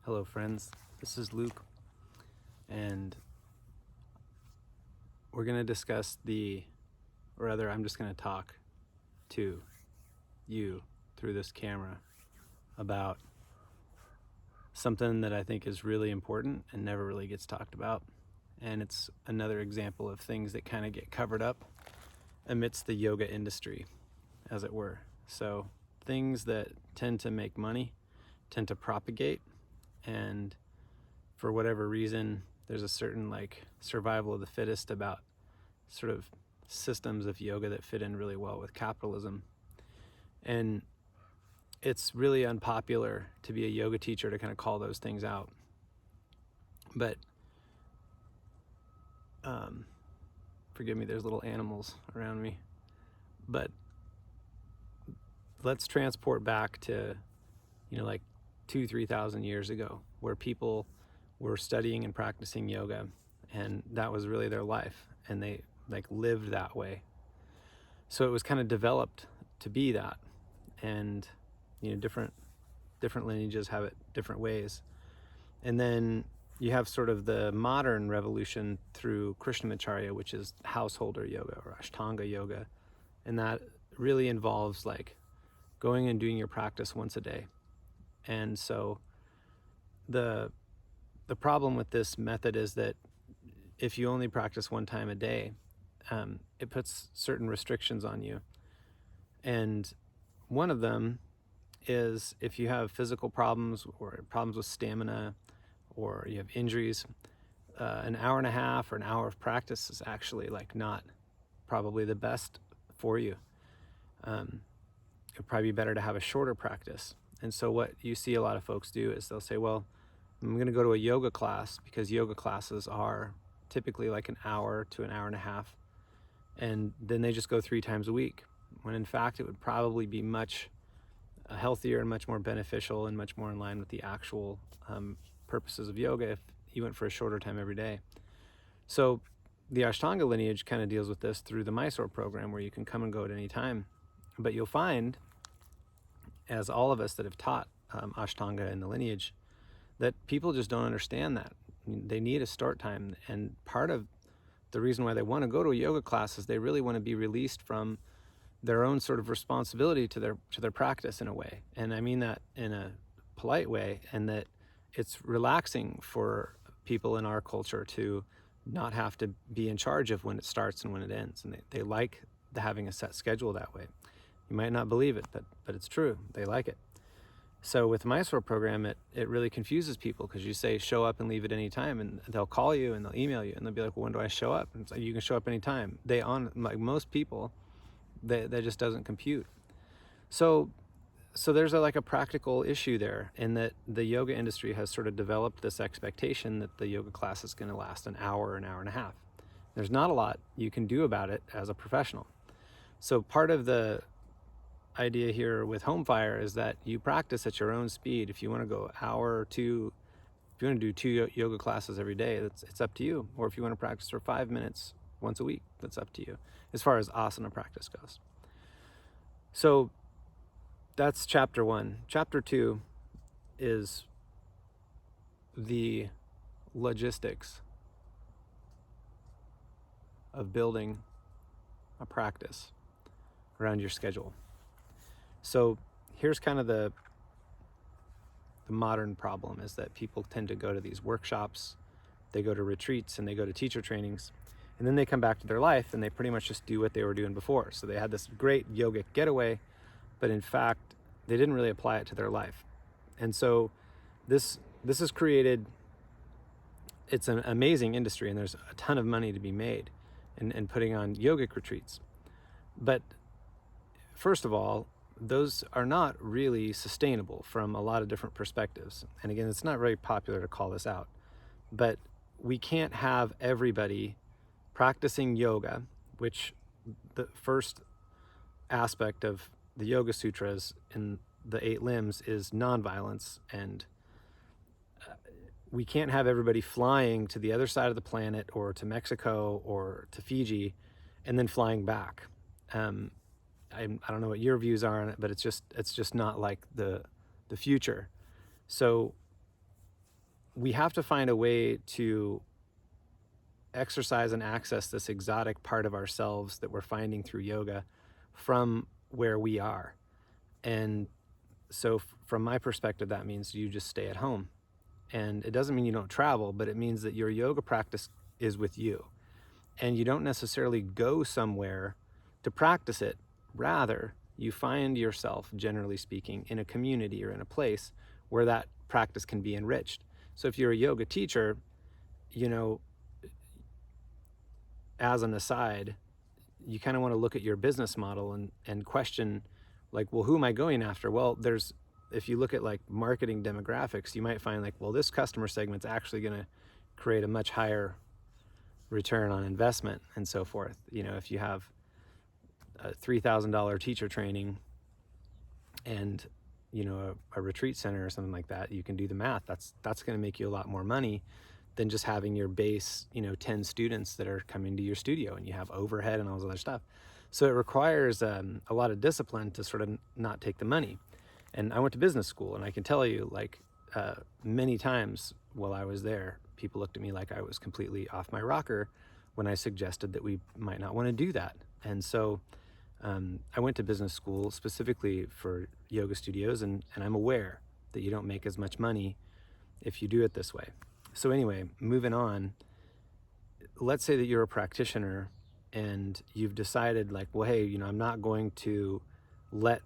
Hello friends, this is Luke, and we're going to discuss I'm just going to talk to you through this camera about something that I think is really important and never really gets talked about. And it's another example of things that kind of get covered up amidst the yoga industry, as it were. So things that tend to make money tend to propagate, and for whatever reason there's a certain survival of the fittest about sort of systems of yoga that fit in really well with capitalism. And it's really unpopular to be a yoga teacher to kind of call those things out, but forgive me, there's little animals around me. But let's transport back to 2,000-3,000 years ago, where people were studying and practicing yoga, and that was really their life, and they lived that way. So it was kind of developed to be that, and different lineages have it different ways. And then you have sort of the modern revolution through Krishnamacharya, which is householder yoga or Ashtanga yoga, and that really involves going and doing your practice once a day. And so the problem with this method is that if you only practice one time a day, it puts certain restrictions on you. And one of them is if you have physical problems or problems with stamina, or you have injuries, an hour and a half or an hour of practice is actually not probably the best for you. It'd probably be better to have a shorter practice. And so what you see a lot of folks do is they'll say, well, I'm going to go to a yoga class, because yoga classes are typically an hour to an hour and a half. And then they just go 3 times a week, when in fact it would probably be much healthier and much more beneficial and much more in line with the actual purposes of yoga if you went for a shorter time every day. So the Ashtanga lineage kind of deals with this through the Mysore program, where you can come and go at any time. But you'll find, as all of us that have taught Ashtanga in the lineage, that people just don't understand that. They need a start time, and part of the reason why they want to go to a yoga class is they really want to be released from their own sort of responsibility to their practice in a way. And I mean that in a polite way, and that it's relaxing for people in our culture to not have to be in charge of when it starts and when it ends. And they like having a set schedule that way. You might not believe it, but it's true. They like it. So with the Mysore program, it really confuses people, because you say show up and leave at any time, and they'll call you and they'll email you and they'll be like, well, when do I show up? And it's like, you can show up anytime. Most people, that just doesn't compute. So there's a practical issue there, in that the yoga industry has sort of developed this expectation that the yoga class is going to last an hour and a half. There's not a lot you can do about it as a professional. So part of the idea here with Home Fire is that you practice at your own speed. If you want to go an hour or two, if you want to do 2 yoga classes every day, it's up to you. Or if you want to practice for 5 minutes once a week, that's up to you, as far as asana practice goes. So that's chapter 1. Chapter 2 is the logistics of building a practice around your schedule. So here's kind of the modern problem, is that people tend to go to these workshops, they go to retreats, and they go to teacher trainings, and then they come back to their life and they pretty much just do what they were doing before. So they had this great yogic getaway, but in fact they didn't really apply it to their life. And so this has created, it's an amazing industry, and there's a ton of money to be made in putting on yogic retreats. But first of all, those are not really sustainable from a lot of different perspectives. And again, it's not very popular to call this out, but we can't have everybody practicing yoga, which the first aspect of the Yoga Sutras in the 8 limbs is nonviolence, and we can't have everybody flying to the other side of the planet, or to Mexico, or to Fiji, and then flying back. I don't know what your views are on it, but it's just not like the future. So we have to find a way to exercise and access this exotic part of ourselves that we're finding through yoga from where we are. And so from my perspective, that means you just stay at home. And it doesn't mean you don't travel, but it means that your yoga practice is with you. And you don't necessarily go somewhere to practice it. Rather, you find yourself, generally speaking, in a community or in a place where that practice can be enriched. So if you're a yoga teacher, you know, as an aside, you kind of want to look at your business model and question, like, well, who am I going after? Well, if you look at like marketing demographics, you might find like, well, this customer segment's actually going to create a much higher return on investment and so forth. You know, if you have a $3,000 teacher training and, you know, a retreat center or something like that, you can do the math. That's going to make you a lot more money than just having your base, you know, 10 students that are coming to your studio and you have overhead and all this other stuff. So it requires a lot of discipline to sort of not take the money. And I went to business school, and I can tell you, like, many times while I was there, people looked at me like I was completely off my rocker when I suggested that we might not want to do that. And so I went to business school specifically for yoga studios, and I'm aware that you don't make as much money if you do it this way. So anyway, moving on, let's say that you're a practitioner and you've decided, like, well, hey, you know, I'm not going to let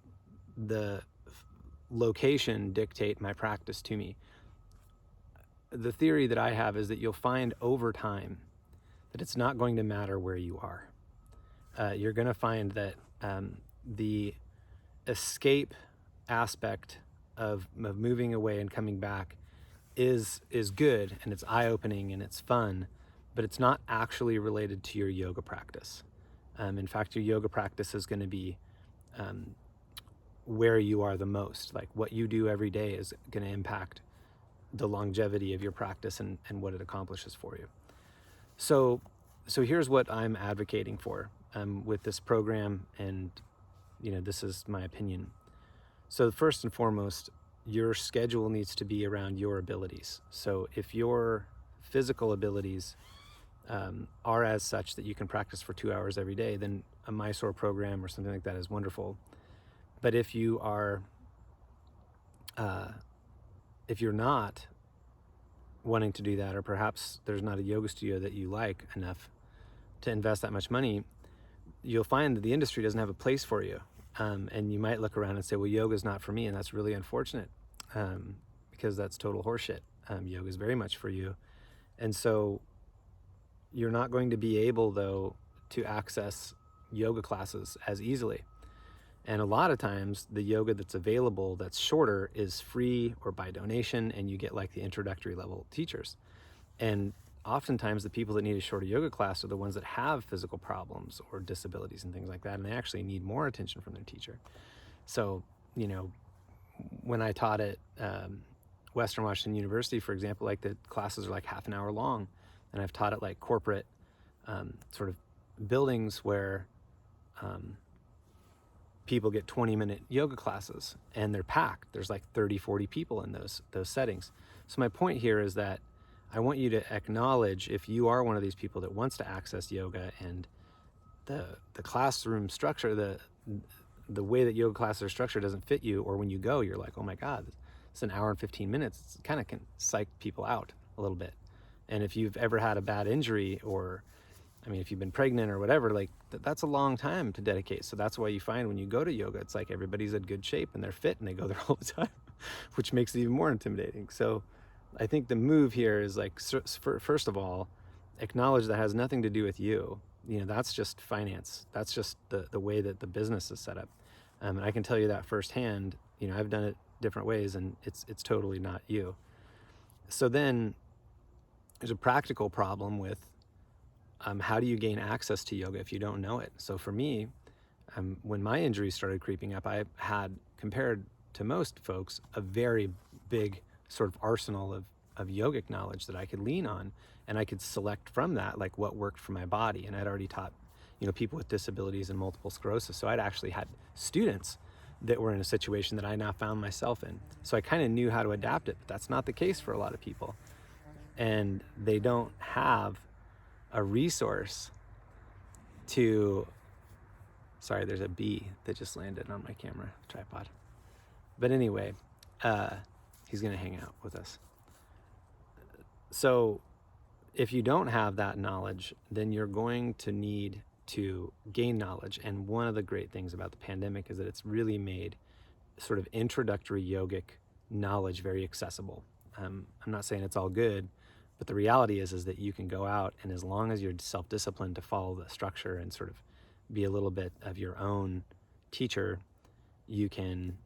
the location dictate my practice to me. The theory that I have is that you'll find over time that it's not going to matter where you are. You're going to find that the escape aspect of moving away and coming back is good, and it's eye-opening and it's fun, but it's not actually related to your yoga practice. In fact, your yoga practice is going to be where you are the most. Like, what you do every day is going to impact the longevity of your practice and what it accomplishes for you. So here's what I'm advocating for with this program, and, you know, this is my opinion. So first and foremost, your schedule needs to be around your abilities. So if your physical abilities are as such that you can practice for 2 hours every day, then a Mysore program or something like that is wonderful. But if you are, if you're not wanting to do that, or perhaps there's not a yoga studio that you like enough to invest that much money, you'll find that the industry doesn't have a place for you. And you might look around and say, well, yoga's not for me. And that's really unfortunate because that's total horseshit. Yoga is very much for you. And so you're not going to be able, though, to access yoga classes as easily. And a lot of times the yoga that's available that's shorter is free or by donation, and you get like the introductory level teachers. And oftentimes the people that need a shorter yoga class are the ones that have physical problems or disabilities and things like that, and they actually need more attention from their teacher. So, you know, when I taught at Western Washington University, for example, like the classes are like half an hour long, and I've taught at like corporate sort of buildings where people get 20-minute yoga classes and they're packed. There's like 30, 40 people in those settings. So my point here is that I want you to acknowledge, if you are one of these people that wants to access yoga and the classroom structure, the way that yoga classes are structured doesn't fit you, or when you go, you're like, oh my God, it's an hour and 15 minutes. It kind of can psych people out a little bit. And if you've ever had a bad injury, or, I mean, if you've been pregnant or whatever, like that's a long time to dedicate. So that's why you find when you go to yoga, it's like everybody's in good shape and they're fit and they go there all the time, which makes it even more intimidating. So I think the move here is like, first of all, acknowledge that has nothing to do with you. You know, that's just finance. That's just the way that the business is set up. And I can tell you that firsthand. You know, I've done it different ways, and it's totally not you. So then there's a practical problem with how do you gain access to yoga if you don't know it? So for me, when my injuries started creeping up, I had, compared to most folks, a very big sort of arsenal of yogic knowledge that I could lean on, and I could select from that like what worked for my body. And I'd already taught, you know, people with disabilities and multiple sclerosis, so I'd actually had students that were in a situation that I now found myself in. So I kind of knew how to adapt it, but that's not the case for a lot of people. And they don't have a resource to, sorry, there's a bee that just landed on my camera tripod. But anyway, he's gonna hang out with us. So if you don't have that knowledge, then you're going to need to gain knowledge. And one of the great things about the pandemic is that it's really made sort of introductory yogic knowledge very accessible. I'm not saying it's all good, but the reality is that you can go out, and as long as you're self-disciplined to follow the structure and sort of be a little bit of your own teacher, you can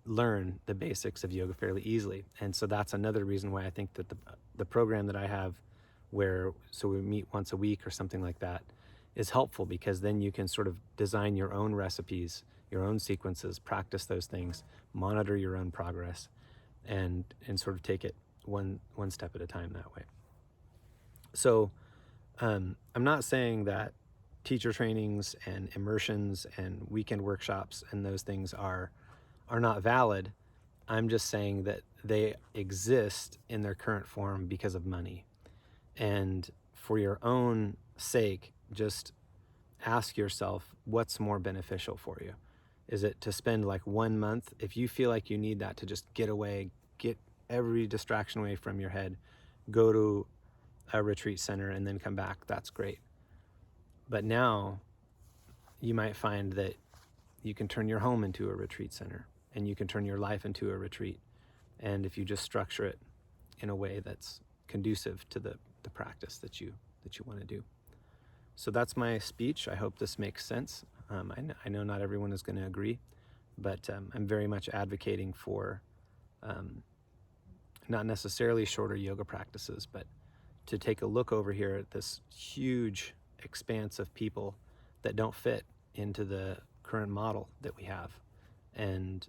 learn the basics of yoga fairly easily. And so that's another reason why I think that the program that I have, so we meet once a week or something like that, is helpful, because then you can sort of design your own recipes, your own sequences, practice those things, monitor your own progress, and sort of take it one step at a time that way. So I'm not saying that teacher trainings and immersions and weekend workshops and those things are not valid. I'm just saying that they exist in their current form because of money. And for your own sake, just ask yourself, what's more beneficial for you? Is it to spend like 1 month? If you feel like you need that to just get away, get every distraction away from your head, go to a retreat center and then come back, that's great. But now you might find that you can turn your home into a retreat center, and you can turn your life into a retreat. And if you just structure it in a way that's conducive to the practice that you want to do. So that's my speech. I hope this makes sense. I know not everyone is going to agree, but I'm very much advocating for not necessarily shorter yoga practices, but to take a look over here at this huge expanse of people that don't fit into the current model that we have. And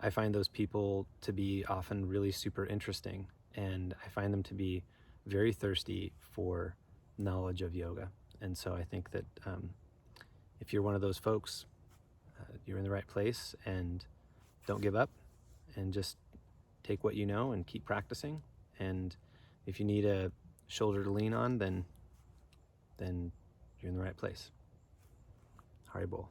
I find those people to be often really super interesting, and I find them to be very thirsty for knowledge of yoga. And so I think that if you're one of those folks, you're in the right place, and don't give up, and just take what you know and keep practicing. And if you need a shoulder to lean on, then you're in the right place. Haribol.